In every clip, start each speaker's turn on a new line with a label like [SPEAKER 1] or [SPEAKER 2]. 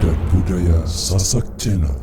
[SPEAKER 1] Adat Budaya Sasak Channel.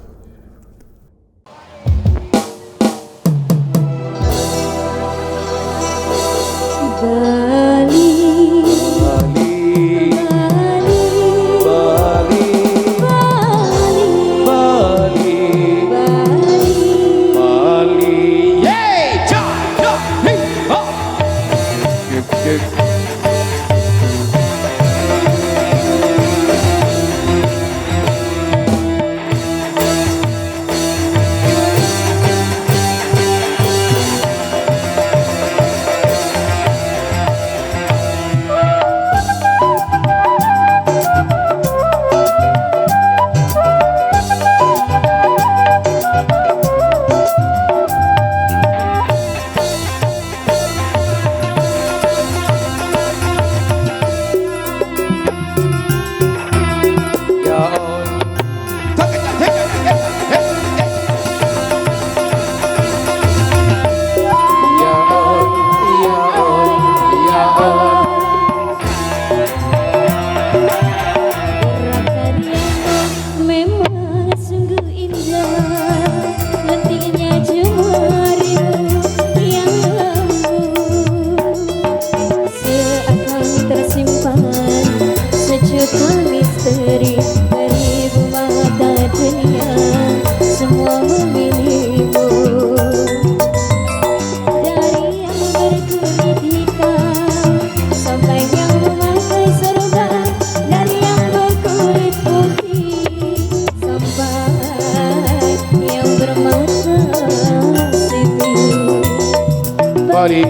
[SPEAKER 2] Bali,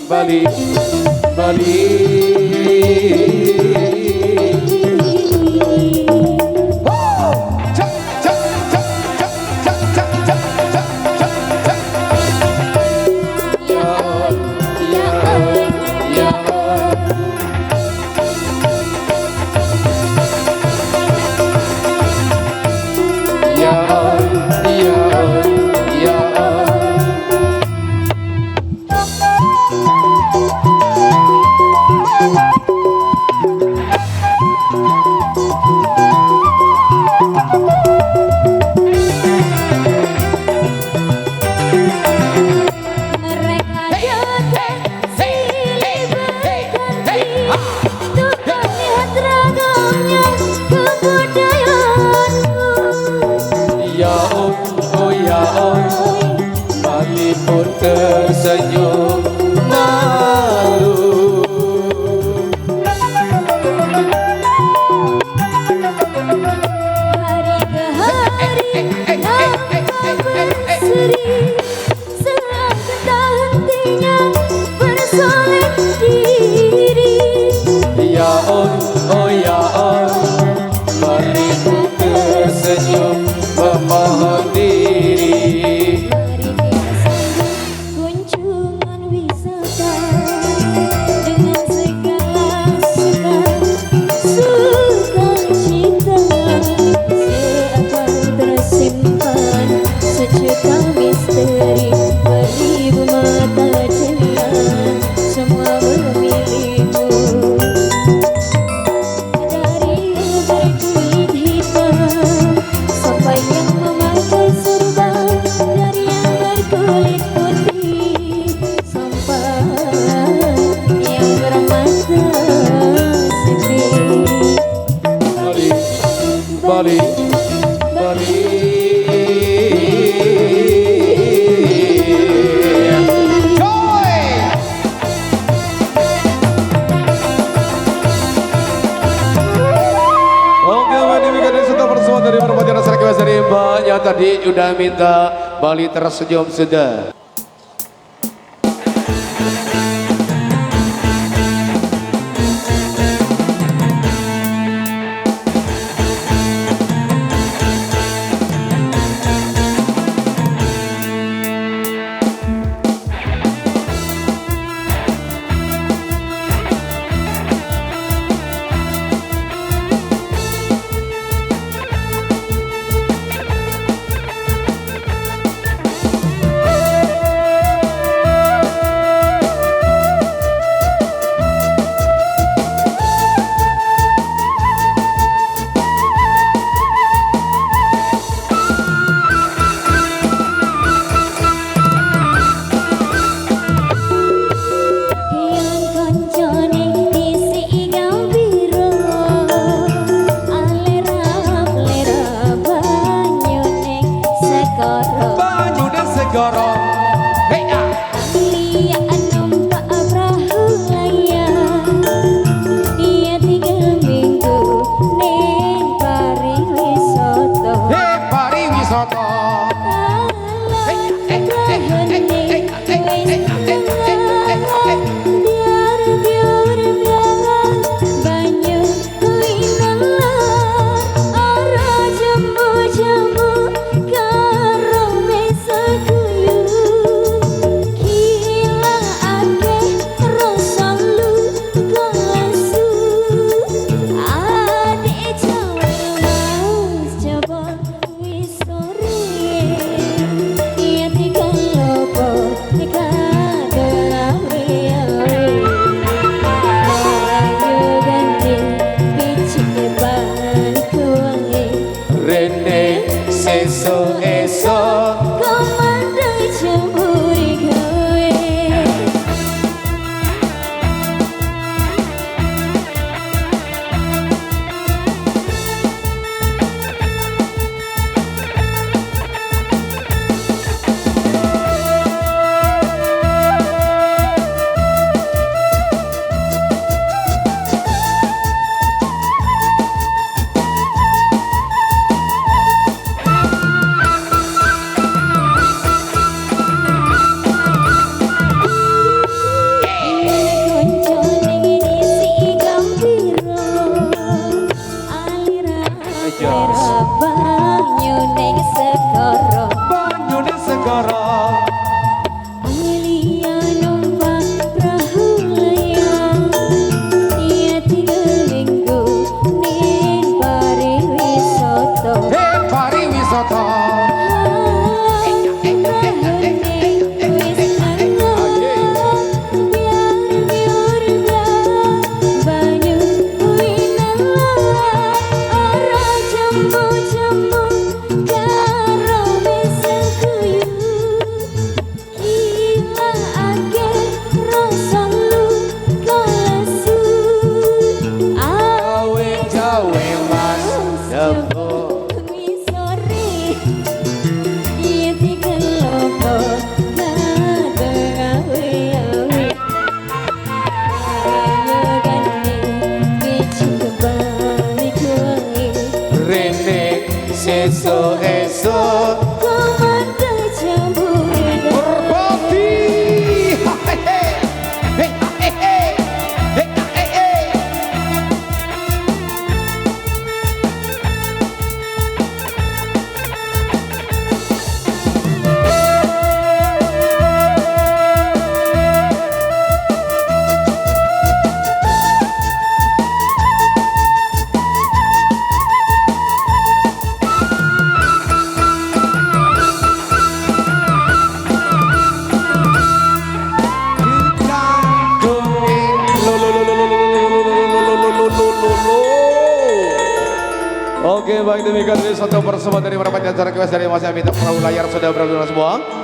[SPEAKER 2] Bali, Bali. Bali pun tersenyum malu.
[SPEAKER 3] Hari ke hari tanpa berseri, selangkah tak hentinya bersolek diri.
[SPEAKER 2] Ya oh ya on, Bali pun tersenyum memohon diri.
[SPEAKER 3] Misteri beribu mata ceria, semua memilikimu. Dari yang berkulit hitam sampai yang memakai serban, dari yang berkulit putih sampai yang bermata sipit.
[SPEAKER 2] Bali, Bali, Bali. Dari berbagai rasa kebiasaan dari mbaknya tadi udah minta Bali tersenyum sudah. esok
[SPEAKER 3] Komanda jambu beda
[SPEAKER 2] berbakti. Oke, baik demikian ini satu persembahan dari para penyanyi acara kiwas dari Mas Amit. Perahu layar sudah berakhir semua.